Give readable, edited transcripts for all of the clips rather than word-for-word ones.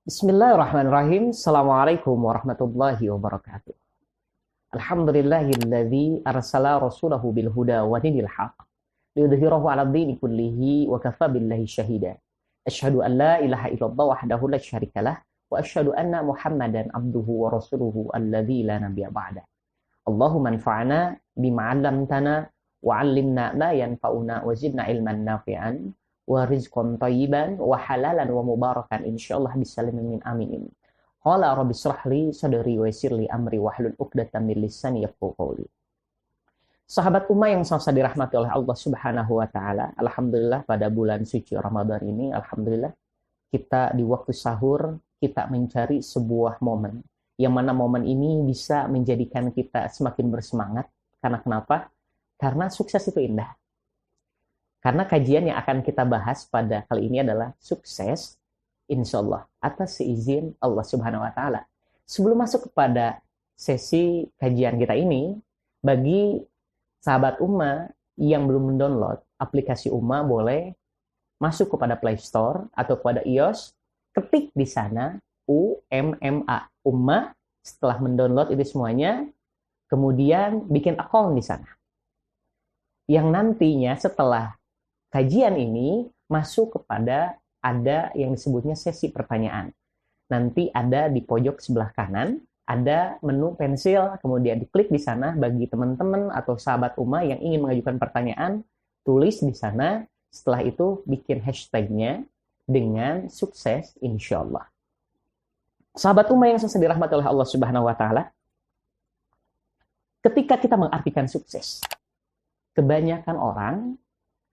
Bismillahirrahmanirrahim. Assalamualaikum warahmatullahi wabarakatuh. Alhamdulillahilladzi arsala rasulahu bil huda wa dinil haq liyudhhirahu 'ala ad-dini kullihi wa kafa billahi syahida. Asyhadu an la ilaha illallah wahdahu la syarikalah wa asyhadu anna Muhammadan abduhu wa rasuluhu alladzi la nabiyya ba'da. Allahumma anfa'na bima 'allamtana wa 'allimna ma yanfa'una wa zidna ilman nafi'an wa rizqan thayyiban wa halalan wa mubarakan insyaallah bisalimin min amin. Qala rabbi shrah li sadri wa yassir li amri wahlul 'uqdatam min lisani yafqahu qawli. Sahabat ummah yang sangat dirahmati oleh Allah Subhanahu wa taala, alhamdulillah pada bulan suci Ramadan ini alhamdulillah kita di waktu sahur kita mencari sebuah momen yang mana momen ini bisa menjadikan kita semakin bersemangat. Karena kenapa? Karena sukses itu indah. Karena kajian yang akan kita bahas pada kali ini adalah sukses, insya Allah, atas seizin Allah Subhanahu wa Ta'ala. Sebelum masuk kepada sesi kajian kita ini, bagi sahabat Ummah yang belum mendownload aplikasi Ummah, boleh masuk kepada Play Store atau kepada iOS, ketik di sana UMMA, Ummah. Setelah mendownload itu semuanya, kemudian bikin akun di sana. Yang nantinya setelah kajian ini masuk kepada ada yang disebutnya sesi pertanyaan. Nanti ada di pojok sebelah kanan, ada menu pensil, kemudian diklik di sana bagi teman-teman atau sahabat Ummah yang ingin mengajukan pertanyaan, tulis di sana, setelah itu bikin hashtagnya dengan sukses insya Allah. Sahabat Ummah yang sesuai dirahmati oleh Allah Subhanahu wa Ta'ala, ketika kita mengartikan sukses, kebanyakan orang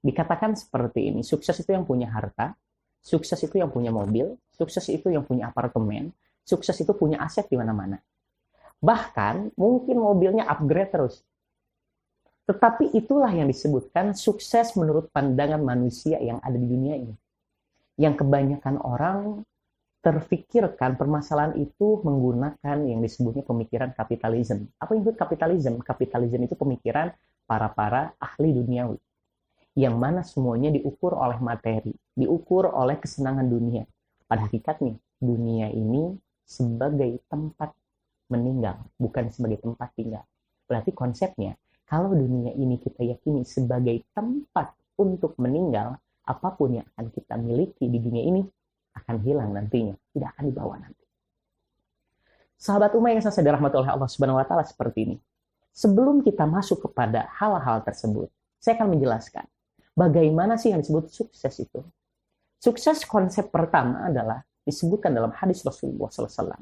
dikatakan seperti ini, sukses itu yang punya harta, sukses itu yang punya mobil, sukses itu yang punya apartemen, sukses itu punya aset di mana-mana. Bahkan mungkin mobilnya upgrade terus. Tetapi itulah yang disebutkan sukses menurut pandangan manusia yang ada di dunia ini. Yang kebanyakan orang terfikirkan permasalahan itu menggunakan yang disebutnya pemikiran kapitalisme. Apa yang disebut kapitalisme? Kapitalisme itu pemikiran para ahli duniawi, yang mana semuanya diukur oleh materi, diukur oleh kesenangan dunia. Pada hakikatnya, dunia ini sebagai tempat meninggal, bukan sebagai tempat tinggal. Berarti konsepnya, kalau dunia ini kita yakini sebagai tempat untuk meninggal, apapun yang akan kita miliki di dunia ini akan hilang nantinya, tidak akan dibawa nanti. Sahabat Ummah yang saya dirahmati oleh Allah Subhanahu wa Ta'ala seperti ini. Sebelum kita masuk kepada hal-hal tersebut, saya akan menjelaskan bagaimana sih yang disebut sukses itu? Sukses konsep pertama adalah disebutkan dalam hadis Rasulullah SAW.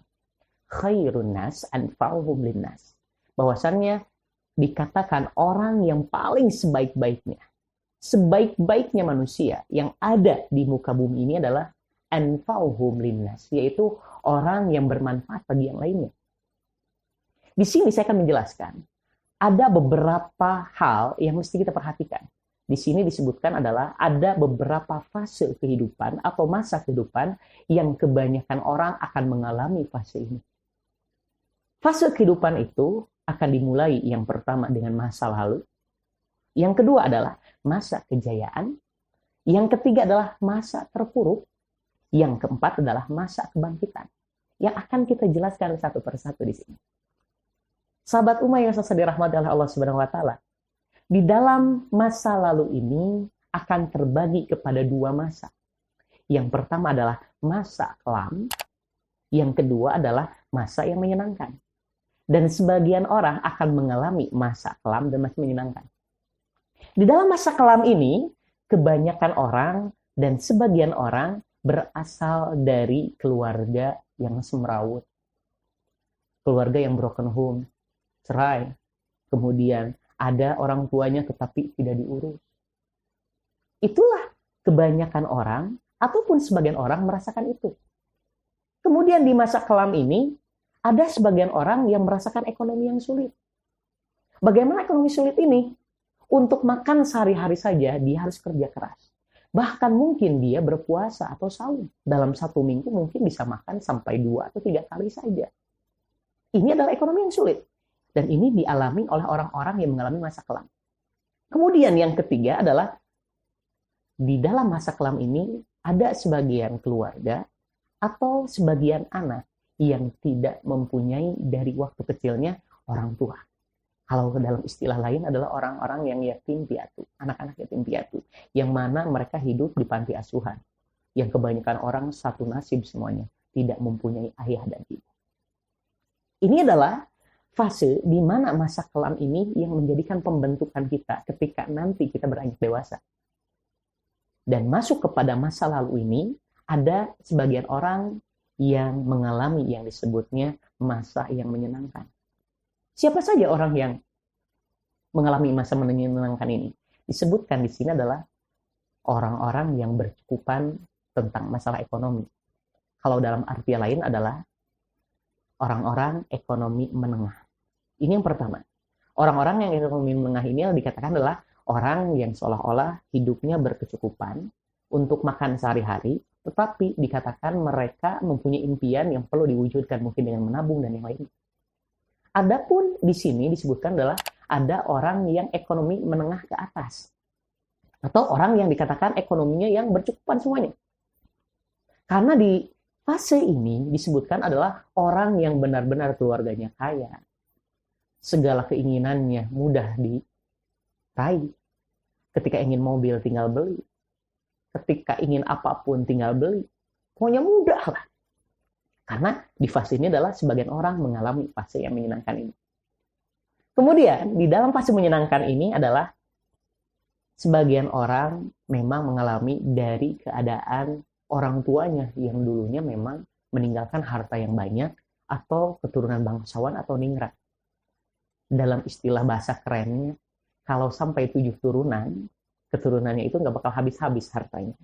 Khairun nas anfa'uhum linnas. Bahwasannya dikatakan orang yang paling sebaik-baiknya manusia yang ada di muka bumi ini adalah anfa'uhum linnas, yaitu orang yang bermanfaat bagi yang lainnya. Di sini saya akan menjelaskan ada beberapa hal yang mesti kita perhatikan. Di sini disebutkan adalah ada beberapa fase kehidupan atau masa kehidupan yang kebanyakan orang akan mengalami fase ini. Fase kehidupan itu akan dimulai yang pertama dengan masa lalu. Yang kedua adalah masa kejayaan. Yang ketiga adalah masa terpuruk. Yang keempat adalah masa kebangkitan. Yang akan kita jelaskan satu persatu di sini. Sahabat Ummah yang sesuai dirahmati oleh Allah Subhanahu wa Ta'ala, di dalam masa lalu ini akan terbagi kepada dua masa. Yang pertama adalah masa kelam, yang kedua adalah masa yang menyenangkan. Dan sebagian orang akan mengalami masa kelam dan masa menyenangkan. Di dalam masa kelam ini, kebanyakan orang dan sebagian orang berasal dari keluarga yang semrawut. Keluarga yang broken home, cerai, kemudian ada orang tuanya tetapi tidak diurus. Itulah kebanyakan orang ataupun sebagian orang merasakan itu. Kemudian di masa kelam ini ada sebagian orang yang merasakan ekonomi yang sulit. Bagaimana ekonomi sulit ini? Untuk makan sehari-hari saja dia harus kerja keras. Bahkan mungkin dia berpuasa atau saum. Dalam satu minggu mungkin bisa makan sampai 2 atau 3 kali saja. Ini adalah ekonomi yang sulit. Dan ini dialami oleh orang-orang yang mengalami masa kelam. Kemudian yang ketiga adalah di dalam masa kelam ini ada sebagian keluarga atau sebagian anak yang tidak mempunyai dari waktu kecilnya orang tua. Kalau dalam istilah lain adalah orang-orang yang yatim piatu, anak-anak yatim piatu, yang mana mereka hidup di panti asuhan, yang kebanyakan orang satu nasib semuanya, tidak mempunyai ayah dan ibu. Ini adalah fase di mana masa kelam ini yang menjadikan pembentukan kita ketika nanti kita beranjak dewasa. Dan masuk kepada masa lalu ini, ada sebagian orang yang mengalami yang disebutnya masa yang menyenangkan. Siapa saja orang yang mengalami masa menyenangkan ini? Disebutkan di sini adalah orang-orang yang berkecukupan tentang masalah ekonomi. Kalau dalam arti lain adalah orang-orang ekonomi menengah. Ini yang pertama. Orang-orang yang ekonomi menengah ini dikatakan adalah orang yang seolah-olah hidupnya berkecukupan untuk makan sehari-hari, tetapi dikatakan mereka mempunyai impian yang perlu diwujudkan mungkin dengan menabung dan yang lainnya. Adapun di sini disebutkan adalah ada orang yang ekonomi menengah ke atas. Atau orang yang dikatakan ekonominya yang bercukupan semuanya. Karena di fase ini disebutkan adalah orang yang benar-benar keluarganya kaya. Segala keinginannya mudah diraih. Ketika ingin mobil tinggal beli. Ketika ingin apapun tinggal beli. Pokoknya mudah lah. Karena di fase ini adalah sebagian orang mengalami fase yang menyenangkan ini. Kemudian di dalam fase menyenangkan ini adalah sebagian orang memang mengalami dari keadaan orang tuanya yang dulunya memang meninggalkan harta yang banyak atau keturunan bangsawan atau ningrat. Dalam istilah bahasa kerennya, kalau sampai 7 turunan, keturunannya itu nggak bakal habis-habis hartanya.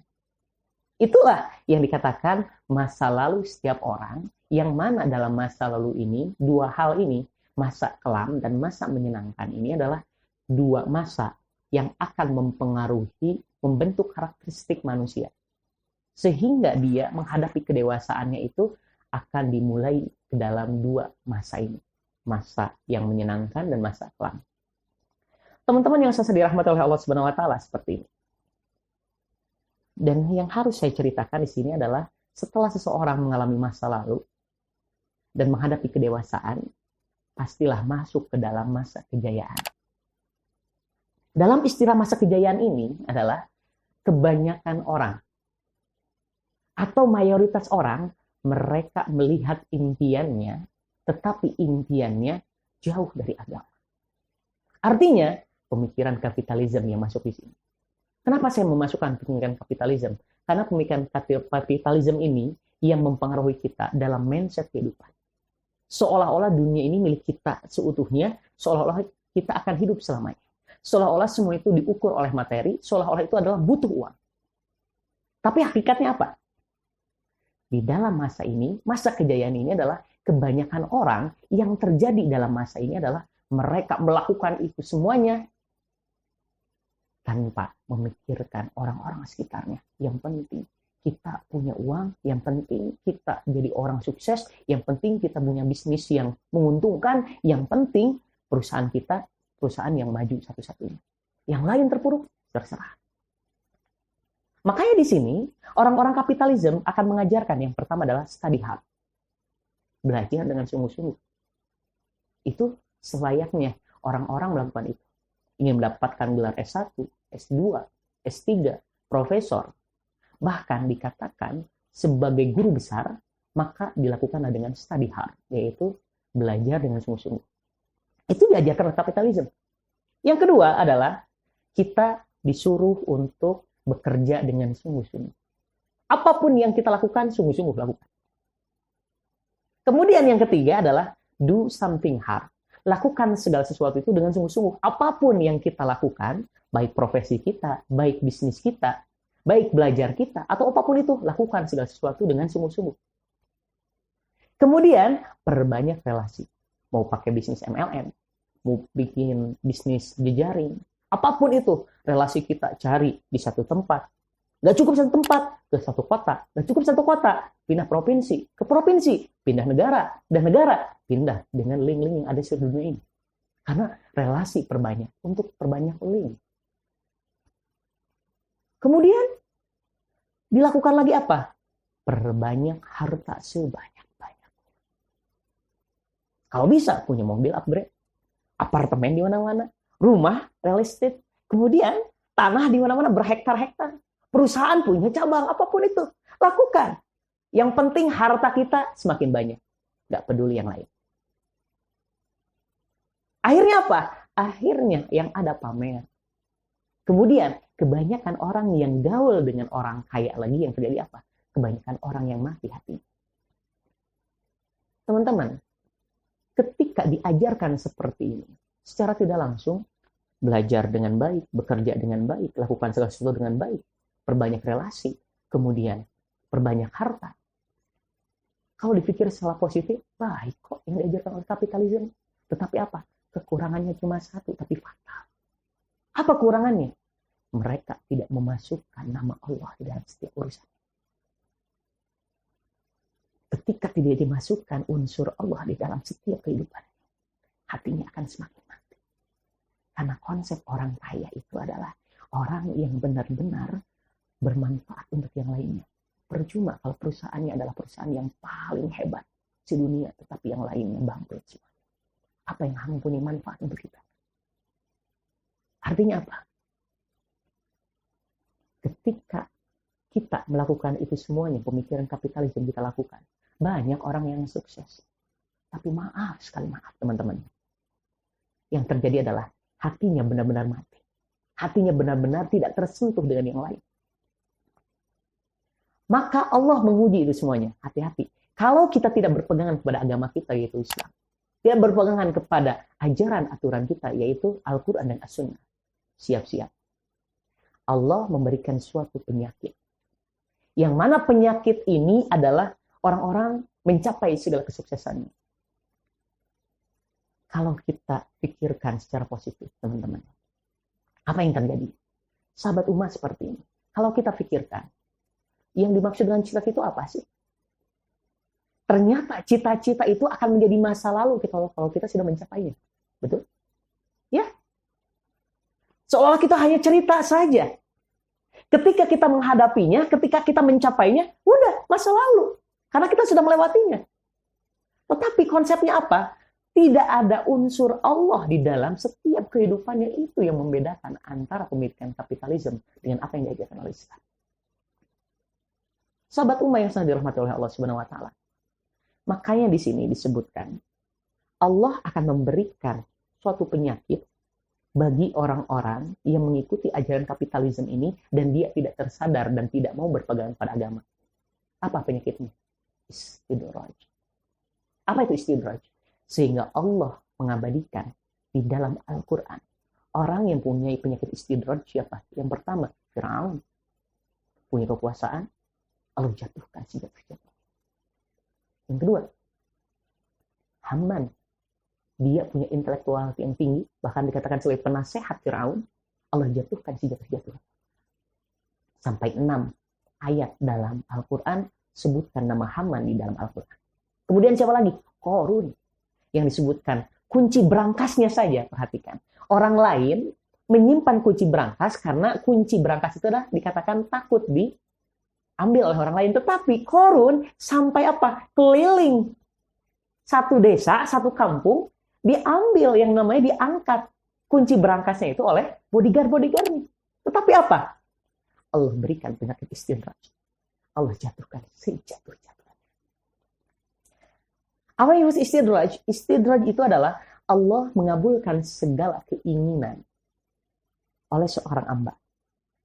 Itulah yang dikatakan masa lalu setiap orang, yang mana dalam masa lalu ini, dua hal ini, masa kelam dan masa menyenangkan ini adalah dua masa yang akan mempengaruhi, membentuk karakteristik manusia. Sehingga dia menghadapi kedewasaannya itu akan dimulai ke dalam dua masa ini. Masa yang menyenangkan dan masa kelam. Teman-teman yang saya dirahmati oleh Allah Subhanahu wa taala seperti ini. Dan yang harus saya ceritakan di sini adalah setelah seseorang mengalami masa lalu dan menghadapi kedewasaan, pastilah masuk ke dalam masa kejayaan. Dalam istilah masa kejayaan ini adalah kebanyakan orang atau mayoritas orang, mereka melihat impiannya, tetapi impiannya jauh dari agama. Artinya, pemikiran kapitalisme yang masuk di sini. Kenapa saya memasukkan pemikiran kapitalisme? Karena pemikiran kapitalisme ini yang mempengaruhi kita dalam mindset kehidupan. Seolah-olah dunia ini milik kita seutuhnya, seolah-olah kita akan hidup selamanya. Seolah-olah semua itu diukur oleh materi, seolah-olah itu adalah butuh uang. Tapi hakikatnya apa? Di dalam masa ini, masa kejayaan ini adalah kebanyakan orang yang terjadi dalam masa ini adalah mereka melakukan itu semuanya tanpa memikirkan orang-orang sekitarnya. Yang penting kita punya uang, yang penting kita jadi orang sukses, yang penting kita punya bisnis yang menguntungkan, yang penting perusahaan kita perusahaan yang maju satu-satunya. Yang lain terpuruk, terserah. Makanya di sini orang-orang kapitalisme akan mengajarkan yang pertama adalah study hard. Belajar dengan sungguh-sungguh. Itu selayaknya orang-orang melakukan itu. Ingin mendapatkan gelar S1, S2, S3, profesor, bahkan dikatakan sebagai guru besar, maka dilakukanlah dengan study hard, yaitu belajar dengan sungguh-sungguh. Itu diajarkan oleh kapitalisme. Yang kedua adalah kita disuruh untuk bekerja dengan sungguh-sungguh. Apapun yang kita lakukan, sungguh-sungguh lakukan. Kemudian yang ketiga adalah do something hard. Lakukan segala sesuatu itu dengan sungguh-sungguh. Apapun yang kita lakukan, baik profesi kita, baik bisnis kita, baik belajar kita, atau apapun itu, lakukan segala sesuatu dengan sungguh-sungguh. Kemudian, perbanyak relasi. Mau pakai bisnis MLM, mau bikin bisnis jejaring, apapun itu, relasi kita cari di satu tempat. Gak cukup satu tempat, ke satu kota. Gak cukup satu kota, pindah provinsi, ke provinsi, pindah negara, dan negara, pindah dengan link-link yang ada di seluruh dunia ini. Karena relasi perbanyak, untuk perbanyak link. Kemudian, dilakukan lagi apa? perbanyak harta sebanyak-banyak. Kalau bisa, punya mobil upgrade, apartemen di mana-mana, rumah, real estate, kemudian tanah di mana-mana berhektar-hektar, perusahaan punya cabang, apapun itu, lakukan. Yang penting harta kita semakin banyak, nggak peduli yang lain. Akhirnya apa? Akhirnya yang ada pamer. Kemudian kebanyakan orang yang gaul dengan orang kaya lagi, yang terjadi apa? Kebanyakan orang yang mati hati. Teman-teman, ketika diajarkan seperti ini, secara tidak langsung, belajar dengan baik, bekerja dengan baik, lakukan segala sesuatu dengan baik, perbanyak relasi, kemudian perbanyak harta. Kalau dipikir secara positif, baik kok yang diajarkan oleh kapitalisme. Tetapi apa? Kekurangannya cuma satu, tapi fatal. Apa kekurangannya? Mereka tidak memasukkan nama Allah di dalam setiap urusan. Ketika tidak dimasukkan unsur Allah di dalam setiap kehidupan, hatinya akan semakin mati. Karena konsep orang kaya itu adalah orang yang benar-benar bermanfaat untuk yang lainnya. Percuma kalau perusahaannya adalah perusahaan yang paling hebat di dunia, tetapi yang lainnya bangkrut semua. Apa yang mempunyai manfaat untuk kita? Artinya apa? Ketika kita melakukan itu semuanya, pemikiran kapitalis yang kita lakukan, banyak orang yang sukses. Tapi maaf teman-teman. Yang terjadi adalah hatinya benar-benar mati. Hatinya benar-benar tidak tersentuh dengan yang lain. Maka Allah menguji itu semuanya. Hati-hati. Kalau kita tidak berpegangan kepada agama kita, yaitu Islam. Tidak berpegangan kepada ajaran aturan kita, yaitu Al-Quran dan As-Sunnah. Siap-siap. Allah memberikan suatu penyakit. Yang mana penyakit ini adalah orang-orang mencapai segala kesuksesannya. Kalau kita pikirkan secara positif, teman-teman. Apa yang terjadi? Sahabat umat seperti ini. Kalau kita pikirkan, yang dimaksud dengan cita-cita itu apa sih? Ternyata cita-cita itu akan menjadi masa lalu kalau kita sudah mencapainya. Betul? Ya. Seolah kita hanya cerita saja. Ketika kita menghadapinya, ketika kita mencapainya, udah masa lalu. Karena kita sudah melewatinya. Tetapi konsepnya apa? Tidak ada unsur Allah di dalam setiap kehidupannya. Itu yang membedakan antara pemikiran kapitalisme dengan apa yang diajarkan oleh Islam. Sahabat umat yang sangat dirahmati oleh Allah Subhanahu wa taala. Makanya di sini disebutkan Allah akan memberikan suatu penyakit bagi orang-orang yang mengikuti ajaran kapitalisme ini dan dia tidak tersadar dan tidak mau berpegang pada agama. Apa penyakitnya? Istidraj. Apa itu istidraj? Sehingga Allah mengabadikan di dalam Al-Quran orang yang punya penyakit istidraj siapa? Yang pertama, Firaun. Punya kekuasaan, Allah jatuhkan sejatuh-jatuhnya. Yang kedua, Haman. Dia punya intelektual yang tinggi, bahkan dikatakan sebagai penasehat Firaun, Allah jatuhkan sejatuh-jatuhnya. Sampai 6 ayat dalam Al-Quran sebutkan nama Haman di dalam Al-Quran. Kemudian siapa lagi? Qarun. Yang disebutkan kunci berangkasnya saja, perhatikan. Orang lain menyimpan kunci berangkas karena kunci berangkas itu adalah dikatakan takut diambil oleh orang lain. Tetapi Qarun sampai apa? Keliling satu desa, satu kampung, diambil yang namanya diangkat kunci berangkasnya itu oleh bodyguard-bodyguardnya. Tetapi apa? Allah berikan penyakit istidraj. Allah jatuhkan sejatuh-jatuhnya. Apa yang disebut istidraj? Istidraj itu adalah Allah mengabulkan segala keinginan oleh seorang hamba.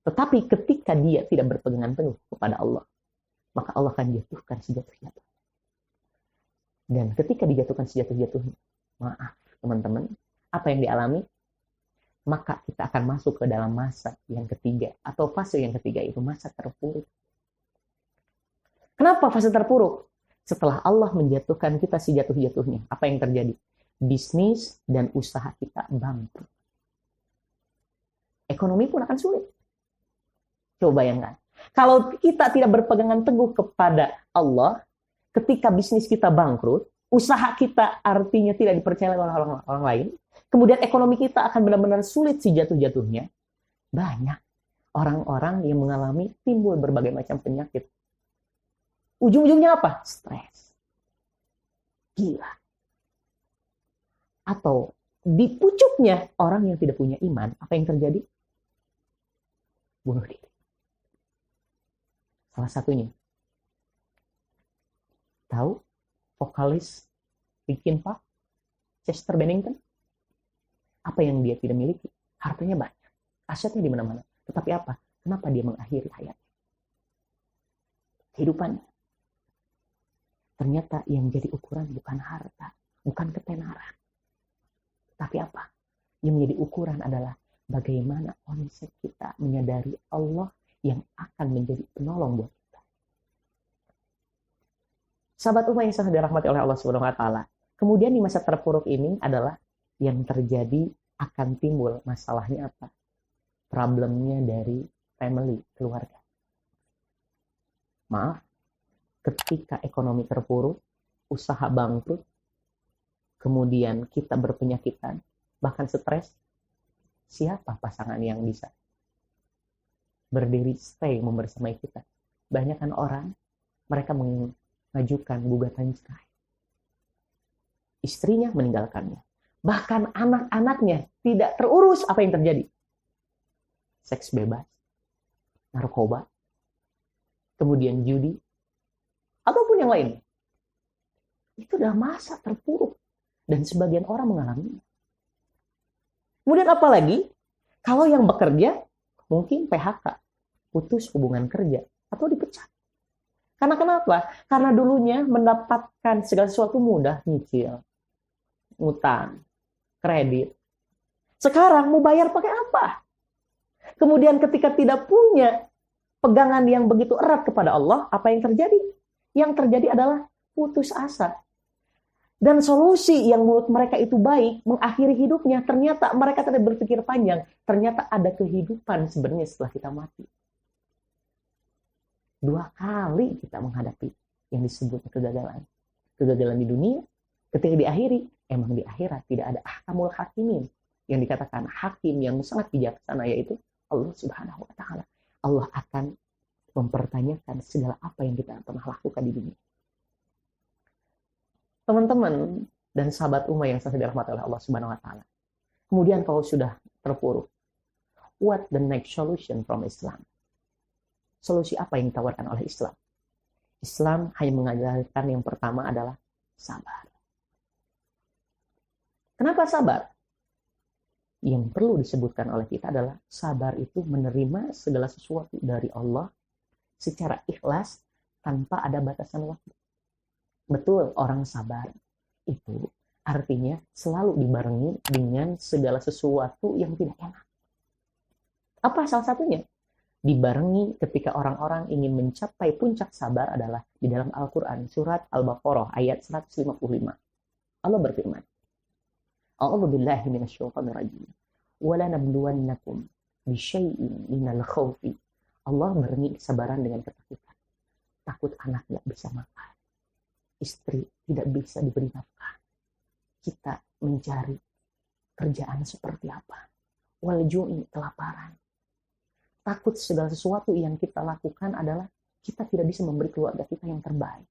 Tetapi ketika dia tidak berpegangan penuh kepada Allah, maka Allah akan jatuhkan sejatuh-jatuhnya. Dan ketika dijatuhkan sejatuh-jatuhnya, maaf teman-teman, apa yang dialami? Maka kita akan masuk ke dalam masa yang ketiga. Atau fase yang ketiga itu masa terpuruk. Kenapa fase terpuruk? Setelah Allah menjatuhkan kita sejatuh-jatuhnya, apa yang terjadi? Bisnis dan usaha kita bangkrut. Ekonomi pun akan sulit. Coba bayangkan. Kalau kita tidak berpegangan teguh kepada Allah, ketika bisnis kita bangkrut, usaha kita artinya tidak dipercaya oleh orang lain, kemudian ekonomi kita akan benar-benar sulit sejatuh-jatuhnya. Banyak orang-orang yang mengalami timbul berbagai macam penyakit. Ujung-ujungnya apa? Stres. Gila. Atau di pucuknya orang yang tidak punya iman, apa yang terjadi? Bunuh diri. Salah satunya. Tahu vokalis Linkin Park, Chester Bennington? Apa yang dia tidak miliki? Hartanya banyak. Asetnya di mana-mana. Tetapi apa? Kenapa dia mengakhiri hayatnya? Kehidupannya. Ternyata yang jadi ukuran bukan harta, bukan ketenaran. Tapi apa? Yang menjadi ukuran adalah bagaimana konsep kita menyadari Allah yang akan menjadi penolong buat kita. Sahabat umat yang sangat dirahmati oleh Allah Subhanahu wa taala. Kemudian di masa terpuruk ini adalah yang terjadi akan timbul masalahnya apa? Problemnya dari family, keluarga. Maaf, ketika ekonomi terpuruk, usaha bangkrut, kemudian kita berpenyakitan, bahkan stres, siapa pasangan yang bisa berdiri stay membersamai kita? Banyak kan orang, mereka mengajukan gugatan cerai. Istrinya meninggalkannya. Bahkan anak-anaknya tidak terurus. Apa yang terjadi? Seks bebas, narkoba, kemudian judi, ataupun yang lain. Itu adalah masa terpuruk. Dan sebagian orang mengalaminya. Kemudian apalagi, kalau yang bekerja, mungkin PHK, putus hubungan kerja, atau dipecat. Karena kenapa? Karena dulunya mendapatkan segala sesuatu mudah, nyicil, ngutang, kredit. Sekarang mau bayar pakai apa? Kemudian ketika tidak punya pegangan yang begitu erat kepada Allah, apa yang terjadi? Yang terjadi adalah putus asa. Dan solusi yang menurut mereka itu baik, mengakhiri hidupnya, ternyata mereka tidak berpikir panjang. Ternyata ada kehidupan sebenarnya setelah kita mati. 2 kali kita menghadapi yang disebut kegagalan. Kegagalan di dunia, ketika diakhiri, emang di akhirat tidak ada ahkamul hakimin. Yang dikatakan hakim yang sangat bijaksana, yaitu Allah Subhanahu wa taala. Allah akan mempertanyakan segala apa yang kita pernah lakukan di dunia. Teman-teman dan sahabat umat yang sangat dirahmati oleh Allah Subhanahu wa taala. Kemudian kalau sudah terpuruk, what the next solution from Islam? Solusi apa yang ditawarkan oleh Islam? Islam hanya mengajarkan yang pertama adalah sabar. Kenapa sabar? Yang perlu disebutkan oleh kita adalah sabar itu menerima segala sesuatu dari Allah secara ikhlas tanpa ada batasan waktu. Betul, orang sabar itu artinya selalu dibarengi dengan segala sesuatu yang tidak enak. Apa salah satunya? Dibarengi ketika orang-orang ingin mencapai puncak sabar adalah di dalam Al-Quran, surat Al-Baqarah, ayat 155. Allah berfirman, A'udzu billahi minasyaitonir rajim. Wala nabluwannakum bisyai'in minal khaufi. Allah barengi kesabaran dengan ketakutan. Takut anak tidak bisa makan. Istri tidak bisa diberi nafkah. Kita mencari kerjaan seperti apa? Wal ju'i, kelaparan. Takut segala sesuatu yang kita lakukan adalah kita tidak bisa memberi keluarga kita yang terbaik.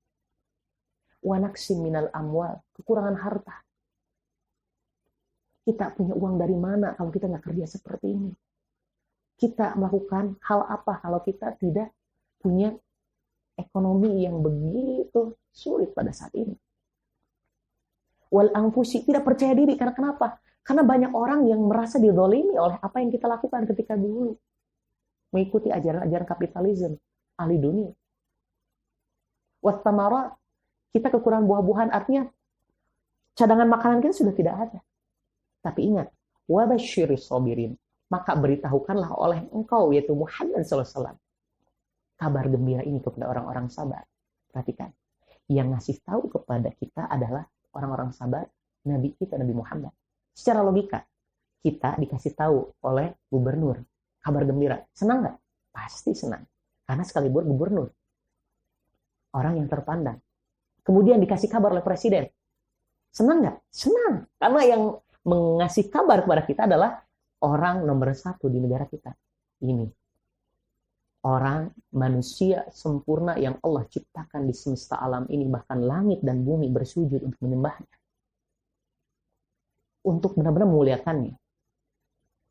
Wa naqsim minal amwal, kekurangan harta. Kita punya uang dari mana kalau kita nggak kerja seperti ini? Kita melakukan hal apa kalau kita tidak punya ekonomi yang begitu sulit pada saat ini? Wal anfusi, tidak percaya diri. Karena kenapa? Karena banyak orang yang merasa dizalimi oleh apa yang kita lakukan ketika dulu mengikuti ajaran-ajaran kapitalisme ahli dunia. Wattamarat, kita kekurangan buah-buahan, artinya cadangan makanan kita sudah tidak ada. Tapi ingat, wabasyiris sabirin, maka beritahukanlah oleh engkau, yaitu Muhammad SAW, kabar gembira ini kepada orang-orang sabar. Perhatikan, yang ngasih tahu kepada kita adalah orang-orang sabar, Nabi kita, Nabi Muhammad. Secara logika, kita dikasih tahu oleh gubernur, kabar gembira. Senang nggak? Pasti senang. Karena sekalipun gubernur, orang yang terpandang. Kemudian dikasih kabar oleh presiden. Senang nggak? Senang. Karena yang mengasih kabar kepada kita adalah orang nomor 1 di negara kita. Ini. Orang manusia sempurna yang Allah ciptakan di semesta alam ini, bahkan langit dan bumi bersujud untuk menyembahnya, untuk benar-benar memuliakannya.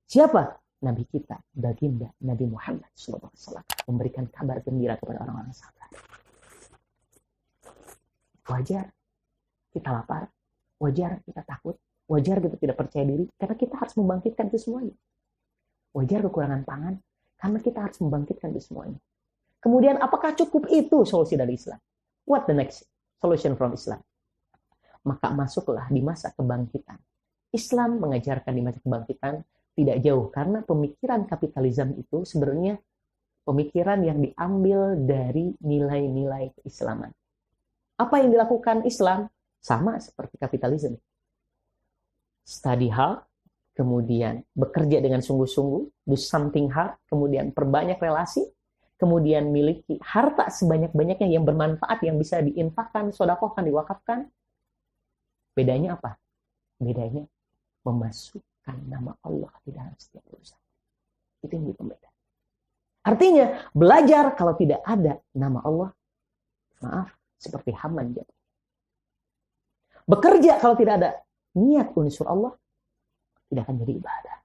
Siapa? Nabi kita, baginda Nabi Muhammad SAW, memberikan kabar gembira kepada orang-orang sabar. Wajar kita lapar, wajar kita takut, wajar kita tidak percaya diri, karena kita harus membangkitkan itu semuanya. Wajar kekurangan pangan, karena kita harus membangkitkan itu semuanya. Kemudian apakah cukup itu solusi dari Islam? What the next solution from Islam? Maka masuklah di masa kebangkitan. Islam mengajarkan di masa kebangkitan tidak jauh, karena pemikiran kapitalisme itu sebenarnya pemikiran yang diambil dari nilai-nilai keislaman. Apa yang dilakukan Islam? Sama seperti kapitalisme. Study hard, kemudian bekerja dengan sungguh-sungguh, do something hard, kemudian perbanyak relasi, kemudian miliki harta sebanyak-banyaknya yang bermanfaat, yang bisa diinfakkan, sedekahkan, diwakafkan. Bedanya apa? Bedanya memasukkan nama Allah di dalam setiap urusan. Itu yang pembeda. Artinya, belajar kalau tidak ada nama Allah, maaf, seperti Haman jatuh. Bekerja kalau tidak ada niat unsur Allah, tidak akan jadi ibadah.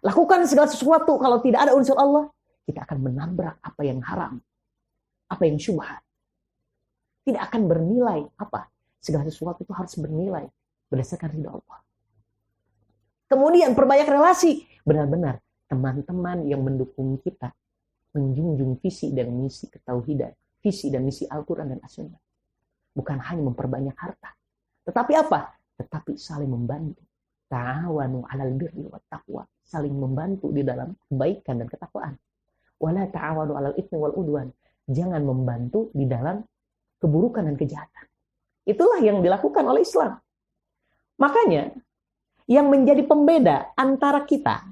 Lakukan segala sesuatu kalau tidak ada unsur Allah, kita akan menabrak apa yang haram, apa yang syubhat. Tidak akan bernilai apa? Segala sesuatu itu harus bernilai berdasarkan ridha Allah. Kemudian perbanyak relasi. Benar-benar teman-teman yang mendukung kita menjunjung visi dan misi ketauhidan, visi dan misi Al-Quran dan As-Sunnah. Bukan hanya memperbanyak harta. Tetapi apa? Tetapi saling membantu. Ta'awanu 'alal birri wat taqwa. Saling membantu di dalam kebaikan dan ketakwaan. Wala ta'awanu 'alal itsmi wal udwan. Jangan membantu di dalam keburukan dan kejahatan. Itulah yang dilakukan oleh Islam. Makanya, yang menjadi pembeda antara kita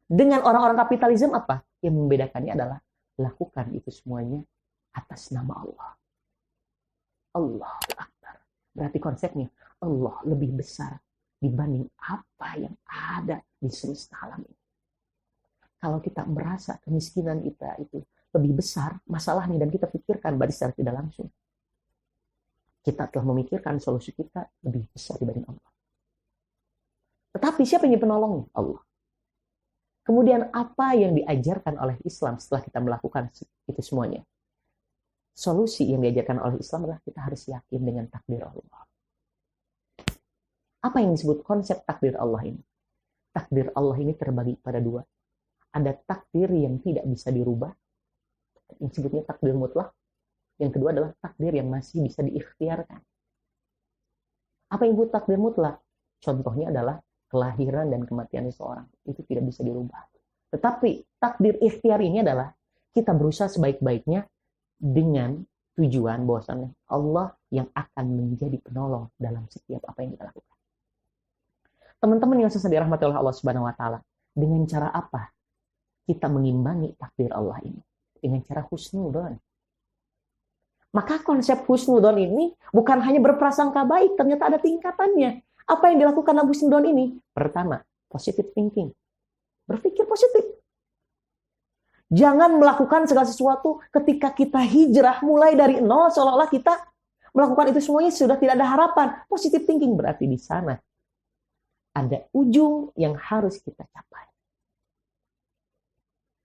dengan orang-orang kapitalisme apa? Yang membedakannya adalah lakukan itu semuanya atas nama Allah. Allahu Akbar. Berarti konsepnya Allah lebih besar dibanding apa yang ada di semesta alam ini. Kalau kita merasa kemiskinan kita itu lebih besar masalahnya dan kita pikirkan berarti secara tidak langsung, kita telah memikirkan solusi kita lebih besar dibanding Allah. Tetapi siapa yang penolongnya? Allah. Kemudian apa yang diajarkan oleh Islam setelah kita melakukan itu semuanya? Solusi yang diajarkan oleh Islam adalah kita harus yakin dengan takdir Allah. Apa yang disebut konsep takdir Allah ini? Takdir Allah ini terbagi pada dua. Ada takdir yang tidak bisa dirubah, yang disebutnya takdir mutlak. Yang kedua adalah takdir yang masih bisa diikhtiarkan. Apa yang disebut takdir mutlak? Contohnya adalah kelahiran dan kematian seseorang. Itu tidak bisa dirubah. Tetapi takdir ikhtiar ini adalah kita berusaha sebaik-baiknya dengan tujuan bahwasannya Allah yang akan menjadi penolong dalam setiap apa yang kita lakukan. Teman-teman yang sesat dirahmati oleh Allah Subhanahu wa taala, dengan cara apa kita mengimbangi takdir Allah ini? Dengan cara husnudzon. Maka konsep husnudzon ini bukan hanya berprasangka baik, ternyata ada tingkatannya. Apa yang dilakukan dalam husnudzon ini? Pertama, positive thinking. Berpikir positif. Jangan melakukan segala sesuatu ketika kita hijrah mulai dari nol, seolah-olah kita melakukan itu semuanya sudah tidak ada harapan. Positive thinking berarti di sana ada ujung yang harus kita capai.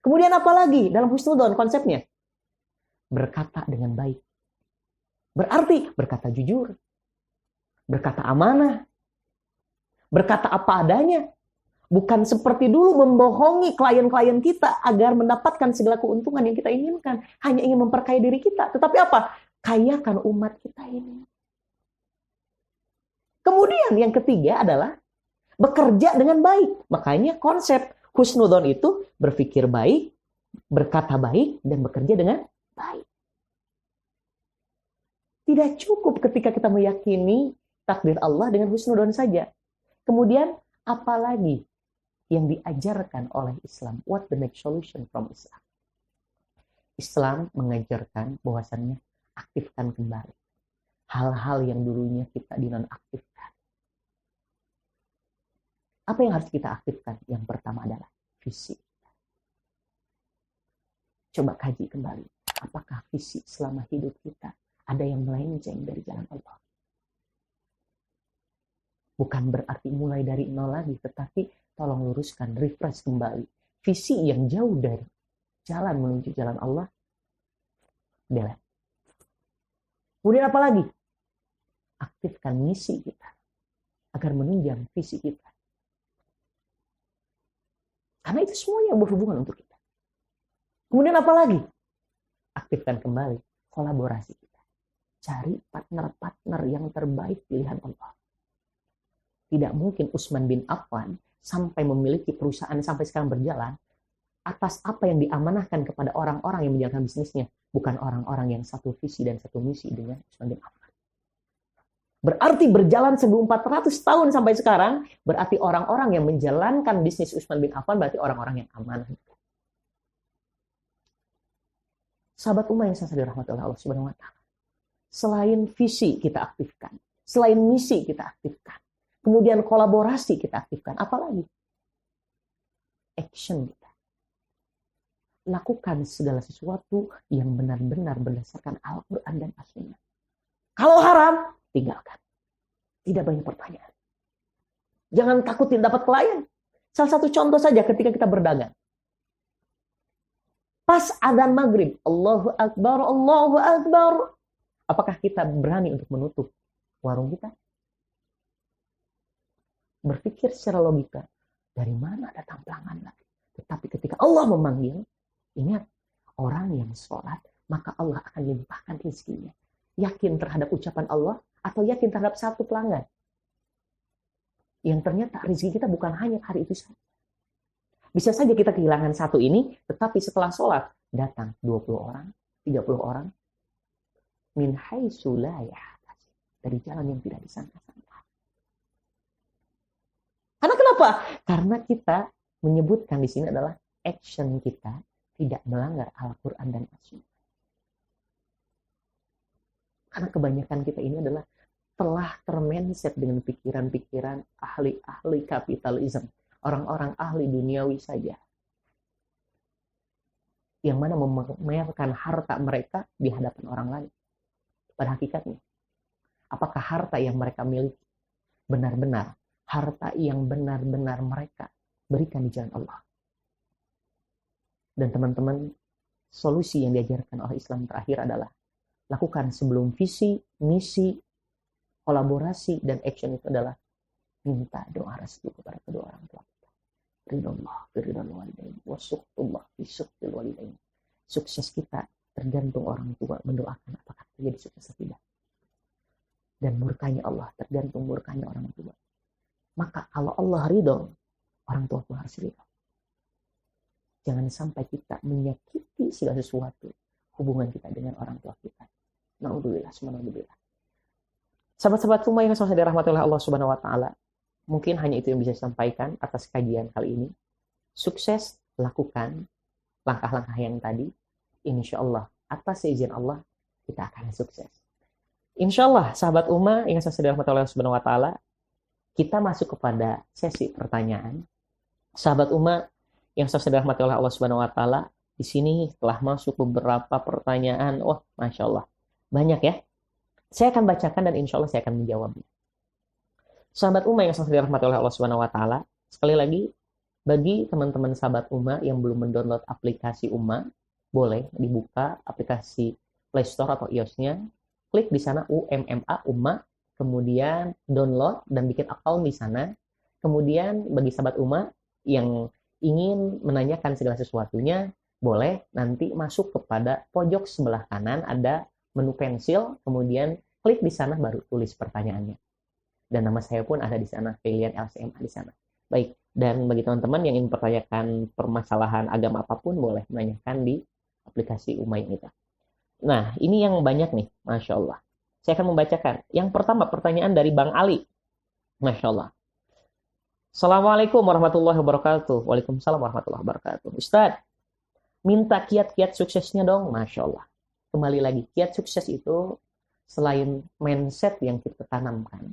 Kemudian apa lagi dalam husnudzon konsepnya? Berkata dengan baik. Berarti berkata jujur, berkata amanah, berkata apa adanya. Bukan seperti dulu membohongi klien-klien kita agar mendapatkan segala keuntungan yang kita inginkan. Hanya ingin memperkaya diri kita. Tetapi apa? Kayakan umat kita ini. Kemudian yang ketiga adalah bekerja dengan baik. Makanya konsep husnudzon itu berpikir baik, berkata baik, dan bekerja dengan baik. Tidak cukup ketika kita meyakini takdir Allah dengan husnudzon saja. Kemudian apalagi yang diajarkan oleh Islam? What the next solution from Islam? Islam mengajarkan bahwasannya aktifkan kembali hal-hal yang dulunya kita dinonaktifkan. Apa yang harus kita aktifkan? Yang pertama adalah fisik. Coba kaji kembali. Apakah visi selama hidup kita ada yang melenceng dari jalan Allah? Bukan berarti mulai dari nol lagi, tetapi tolong luruskan, refresh kembali. Visi yang jauh dari jalan menuju jalan Allah, delete. Kemudian apa lagi? Aktifkan misi kita agar menunjang visi kita. Karena itu semuanya berhubungan untuk kita. Kemudian apa lagi? Aktifkan kembali kolaborasi kita. Cari partner-partner yang terbaik pilihan Allah. Tidak mungkin Utsman bin Affan sampai memiliki perusahaan sampai sekarang berjalan atas apa yang diamanahkan kepada orang-orang yang menjalankan bisnisnya. Bukan orang-orang yang satu visi dan satu misi dengan Utsman bin Affan. Berarti berjalan 1400 tahun sampai sekarang, berarti orang-orang yang menjalankan bisnis Utsman bin Affan berarti orang-orang yang amanah. Sahabat umat yang saya dirahmati oleh Allah Subhanahu wa taala. Selain visi kita aktifkan, selain misi kita aktifkan, kemudian kolaborasi kita aktifkan, apalagi? Action kita. Lakukan segala sesuatu yang benar-benar berdasarkan Al-Qur'an dan As-Sunnah. Kalau haram, tinggalkan. Tidak banyak pertanyaan. Jangan takut tidak dapat klien. Salah satu contoh saja ketika kita berdagang. Pas adzan maghrib, Allahu Akbar, Allahu Akbar. Apakah kita berani untuk menutup warung kita? Berpikir secara logika, dari mana datang pelanggan lagi? Tetapi ketika Allah memanggil, ingat, orang yang sholat, maka Allah akan limpahkan rezekinya. Yakin terhadap ucapan Allah, atau yakin terhadap satu pelanggan? Yang ternyata rezeki kita bukan hanya hari itu saja. Bisa saja kita kehilangan satu ini, tetapi setelah sholat, datang 20 orang, 30 orang, min haitsu la yahtasib, dari jalan yang tidak disangka-sangka. Karena kenapa? Karena kita menyebutkan di sini adalah action kita tidak melanggar Al-Quran dan As-Sunnah. Karena kebanyakan kita ini adalah telah termindset dengan pikiran-pikiran ahli-ahli kapitalisme. Orang-orang ahli duniawi saja. Yang mana memamerkan harta mereka di hadapan orang lain. Pada hakikatnya, apakah harta yang mereka miliki benar-benar harta yang benar-benar mereka berikan di jalan Allah? Dan teman-teman, solusi yang diajarkan oleh Islam terakhir adalah lakukan sebelum visi, misi, kolaborasi, dan action itu adalah minta doa restu kepada kedua orang tua kita. Ridallah firidal walidain, wasuqtullah fisuktil walidain. Sukses kita tergantung orang tua mendoakan apakah kita jadi sukses atau tidak. Dan murkanya Allah tergantung murkanya orang tua. Maka kalau Allah ridho, orang tua pun harus ridho. Jangan sampai kita menyakiti segala sesuatu hubungan kita dengan orang tua kita. Na'udzubillah, subhanallah. Sahabat-sahabat semua yang saya dirahmati oleh Allah Subhanahu wa taala, mungkin hanya itu yang bisa saya sampaikan atas kajian kali ini. Sukses lakukan langkah-langkah yang tadi. Insya Allah, atas izin Allah, kita akan sukses. Insya Allah, sahabat Ummah yang saya dirahmati oleh Allah Subhanahu wa taala, kita masuk kepada sesi pertanyaan. Sahabat Ummah yang saya dirahmati oleh Allah Subhanahu wa taala, di sini telah masuk beberapa pertanyaan. Wah, Masya Allah. Banyak ya. Saya akan bacakan dan insya Allah saya akan menjawabnya. Sahabat Ummah yang sangat dirahmati oleh Allah Subhanahu wa taala, sekali lagi bagi teman-teman sahabat Ummah yang belum mendownload aplikasi Ummah, boleh dibuka aplikasi Play Store atau iOS-nya, klik di sana UMMA Ummah, kemudian download dan bikin account di sana. Kemudian bagi sahabat Ummah yang ingin menanyakan segala sesuatunya, boleh nanti masuk kepada pojok sebelah kanan ada menu pensil, kemudian klik di sana baru tulis pertanyaannya. Dan nama saya pun ada di sana, Felian LCMA di sana. Baik, dan bagi teman-teman yang ingin mempertanyakan permasalahan agama apapun, boleh menanyakan di aplikasi Ummah kita. Nah, ini yang banyak nih, Masya Allah. Saya akan membacakan. Yang pertama, pertanyaan dari Bang Ali. Masya Allah. Assalamualaikum warahmatullahi wabarakatuh. Waalaikumsalam warahmatullahi wabarakatuh. Ustadz, minta kiat-kiat suksesnya dong, Masya Allah. Kembali lagi, kiat sukses itu selain mindset yang kita tanamkan,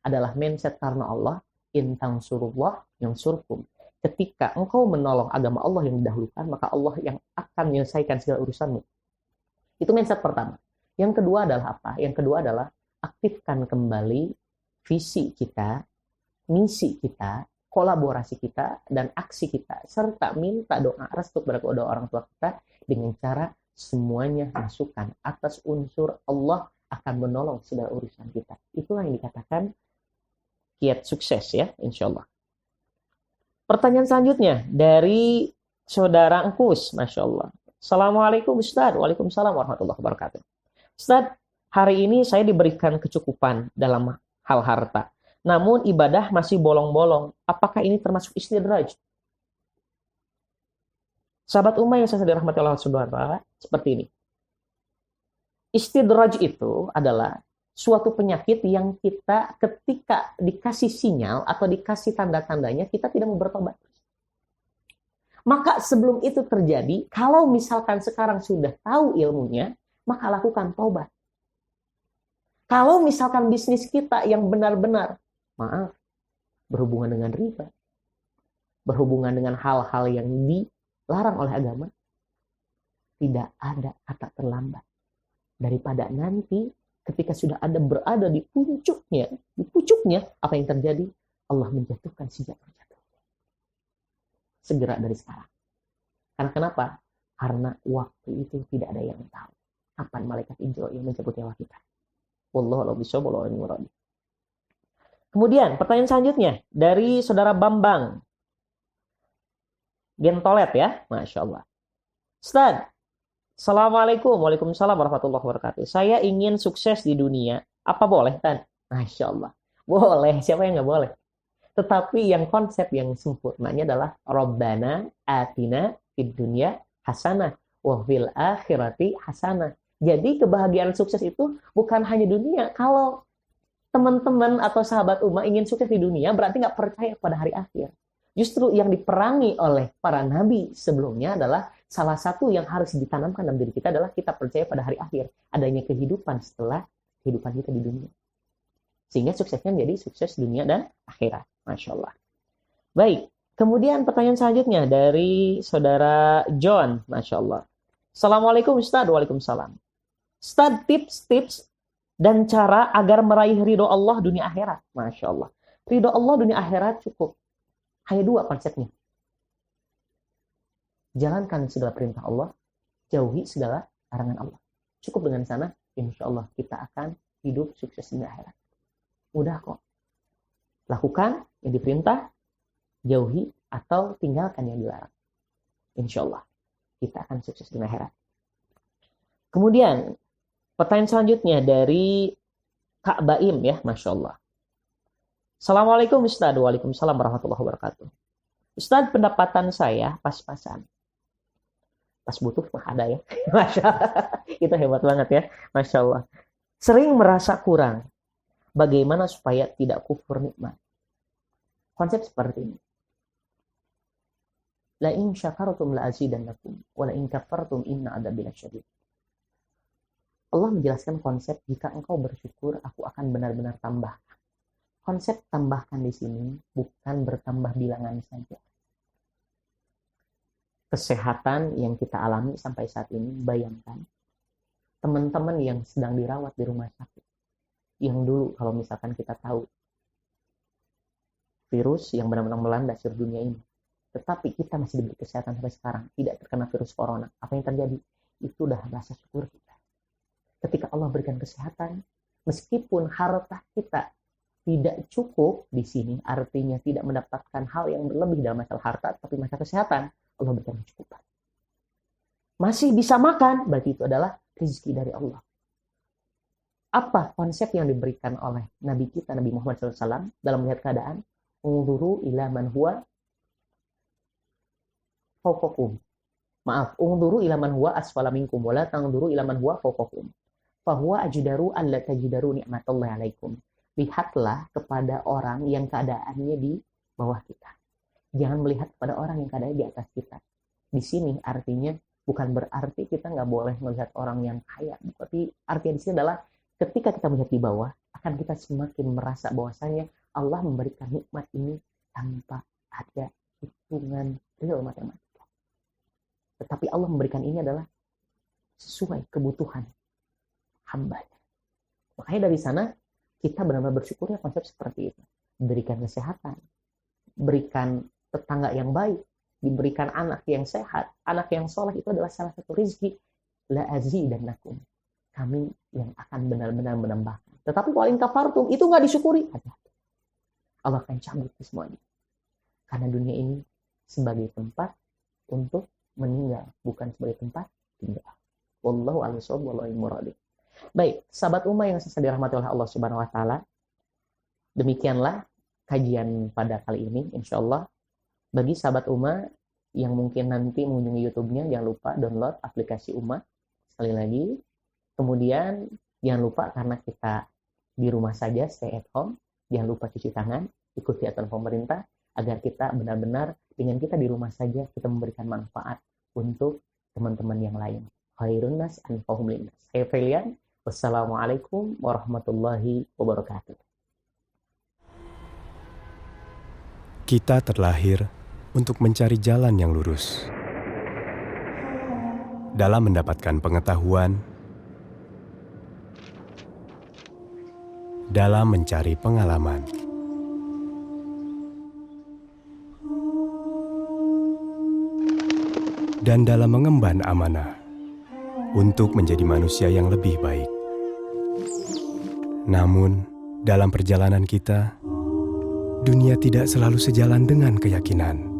adalah mindset karena Allah, in tansurullah yansurkum. ketika engkau menolong agama Allah yang didahulukan, maka Allah yang akan menyelesaikan segala urusanmu. Itu mindset pertama. Yang kedua adalah apa? Yang kedua adalah aktifkan kembali visi kita, misi kita, kolaborasi kita, dan aksi kita, serta minta doa restu kepada kedua orang tua kita dengan cara semuanya masukkan atas unsur Allah akan menolong segala urusan kita. Itulah yang dikatakan kiat sukses ya, insya Allah. Pertanyaan selanjutnya dari saudara Engkus, Masya Allah. Assalamualaikum Ustaz. Waalaikumsalam warahmatullahi wabarakatuh. Ustaz, hari ini saya diberikan kecukupan dalam hal harta. Namun ibadah masih bolong-bolong. Apakah ini termasuk istidraj? Sahabat ummah yang saya dirahmati Allah Subhanahu wa taala, seperti ini. Istidraj itu adalah suatu penyakit yang kita ketika dikasih sinyal atau dikasih tanda-tandanya kita tidak mau bertobat. Maka sebelum itu terjadi, kalau misalkan sekarang sudah tahu ilmunya, maka lakukan tobat. Kalau misalkan bisnis kita yang benar-benar, maaf, berhubungan dengan riba, berhubungan dengan hal-hal yang dilarang oleh agama, tidak ada kata terlambat. Daripada nanti ketika sudah ada berada di pucuknya, apa yang terjadi? Allah menjatuhkan senjata jatuhnya. Segera dari sekarang. Karena kenapa? Karena waktu itu tidak ada yang tahu kapan malaikat Israil yang mencabut nyawa kita. Wallahu a'lam bishawab, wallahu a'lam bishawab. Kemudian pertanyaan selanjutnya dari saudara Bambang Gentolet ya, Masya Allah. Ustaz, Assalamualaikum, waalaikumsalam warahmatullahi wabarakatuh. Saya ingin sukses di dunia. Apa boleh, Tan? Masya Allah. Boleh, siapa yang nggak boleh? Tetapi yang konsep yang sempurnanya adalah Rabbana atina fid dunya hasanah wa fil akhirati hasanah. Jadi kebahagiaan sukses itu bukan hanya dunia. Kalau teman-teman atau sahabat ummah ingin sukses di dunia, berarti nggak percaya pada hari akhir. Justru yang diperangi oleh para nabi sebelumnya adalah salah satu yang harus ditanamkan dalam diri kita adalah kita percaya pada hari akhir. Adanya kehidupan setelah kehidupan kita di dunia. Sehingga suksesnya menjadi sukses dunia dan akhirat. Masya Allah. Baik. Kemudian pertanyaan selanjutnya dari saudara John. Masya Allah. Assalamualaikum Ustaz. Waalaikumsalam. Ustaz, tips-tips dan cara agar meraih ridho Allah dunia akhirat. Masya Allah. Ridho Allah dunia akhirat cukup. Hanya dua konsepnya. Jalankan segala perintah Allah, jauhi segala larangan Allah. Cukup dengan sana, insya Allah kita akan hidup sukses di akhirat. Mudah kok. Lakukan yang diperintah, jauhi atau tinggalkan yang dilarang. Insya Allah kita akan sukses di akhirat. Kemudian, pertanyaan selanjutnya dari Kak Baim ya, Masya Allah. Assalamualaikum Ustaz. Waalaikumsalam warahmatullahi wabarakatuh. Ustaz, pendapatan saya pas-pasan. Pas butuh mah ada ya. Masya Allah. Itu hebat banget ya. Masya Allah. Sering merasa kurang. Bagaimana supaya tidak kufur nikmat? Konsep seperti ini. La in syakartum la azidannakum wa la in kafartum inna adzabi lasyadid. Allah menjelaskan konsep jika engkau bersyukur, aku akan benar-benar tambah. Konsep tambahkan di sini bukan bertambah bilangan saja. Kesehatan yang kita alami sampai saat ini, bayangkan teman-teman yang sedang dirawat di rumah sakit. Yang dulu kalau misalkan kita tahu virus yang benar-benar melanda seluruh dunia ini, tetapi kita masih diberi kesehatan sampai sekarang, tidak terkena virus corona. Apa yang terjadi? Itu udah rasa syukur kita. Ketika Allah berikan kesehatan, meskipun harta kita tidak cukup di sini, artinya tidak mendapatkan hal yang berlebih dalam masalah harta, tapi masalah kesehatan, Allah berikan kecukupan. Masih bisa makan, berarti itu adalah rezeki dari Allah. Apa konsep yang diberikan oleh Nabi kita, Nabi Muhammad SAW, dalam melihat keadaan? Ungduru ila man huwa fawqakum. Maaf, ungduru ila man huwa asfala minkum, wala tangduru ila man huwa fawqakum. Fahuwa ajdaru alla tajdaru ni'matallahi alaikum. Lihatlah kepada orang yang keadaannya di bawah kita. Jangan melihat kepada orang yang keadaannya di atas kita. Di sini artinya bukan berarti kita nggak boleh melihat orang yang kaya. Tapi artinya di sini adalah ketika kita melihat di bawah, akan kita semakin merasa bahwasanya Allah memberikan nikmat ini tanpa ada hitungan real matematika. Tetapi Allah memberikan ini adalah sesuai kebutuhan hambanya. Makanya dari sana kita benar-benar bersyukur ya konsep seperti itu. Berikan kesehatan, berikan tetangga yang baik, diberikan anak yang sehat, anak yang soleh, itu adalah salah satu rizki. La azidannakum, kami yang akan benar-benar menambahkan. Tetapi wa in kafartum, itu nggak disyukuri, Allah akan cabut semuanya. Karena dunia ini sebagai tempat untuk meninggal, bukan sebagai tempat tinggal. Wallahu a'lam bishawab, wallahu a'lam. Baik, sahabat Ummah yang sesat dirahmati oleh Allah Subhanahu wa taala. Demikianlah kajian pada kali ini, insyaallah. Bagi sahabat Ummah yang mungkin nanti mengunjungi YouTube-nya, jangan lupa download aplikasi Ummah sekali lagi. Kemudian jangan lupa, karena kita di rumah saja, stay at home, jangan lupa cuci tangan, ikuti aturan pemerintah, agar kita benar-benar dengan kita di rumah saja, kita memberikan manfaat untuk teman-teman yang lain. Khairun nas anfa'uhum linnas. Saya Felian, wassalamualaikum warahmatullahi wabarakatuh. Kita terlahir untuk mencari jalan yang lurus. Dalam mendapatkan pengetahuan, dalam mencari pengalaman, dan dalam mengemban amanah untuk menjadi manusia yang lebih baik. Namun, dalam perjalanan kita, dunia tidak selalu sejalan dengan keyakinan.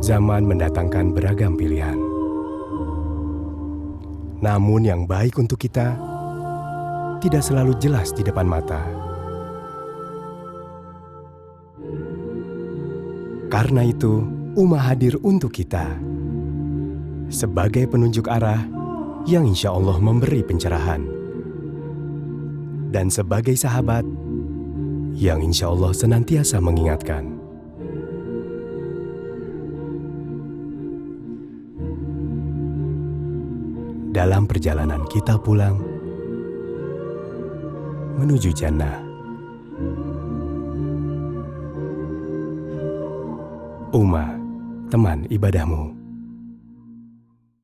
Zaman mendatangkan beragam pilihan. Namun yang baik untuk kita tidak selalu jelas di depan mata. Karena itu, Ummah hadir untuk kita sebagai penunjuk arah yang insya Allah memberi pencerahan, dan sebagai sahabat yang insya Allah senantiasa mengingatkan. Dalam perjalanan kita pulang menuju jannah, Ummah, teman ibadahmu.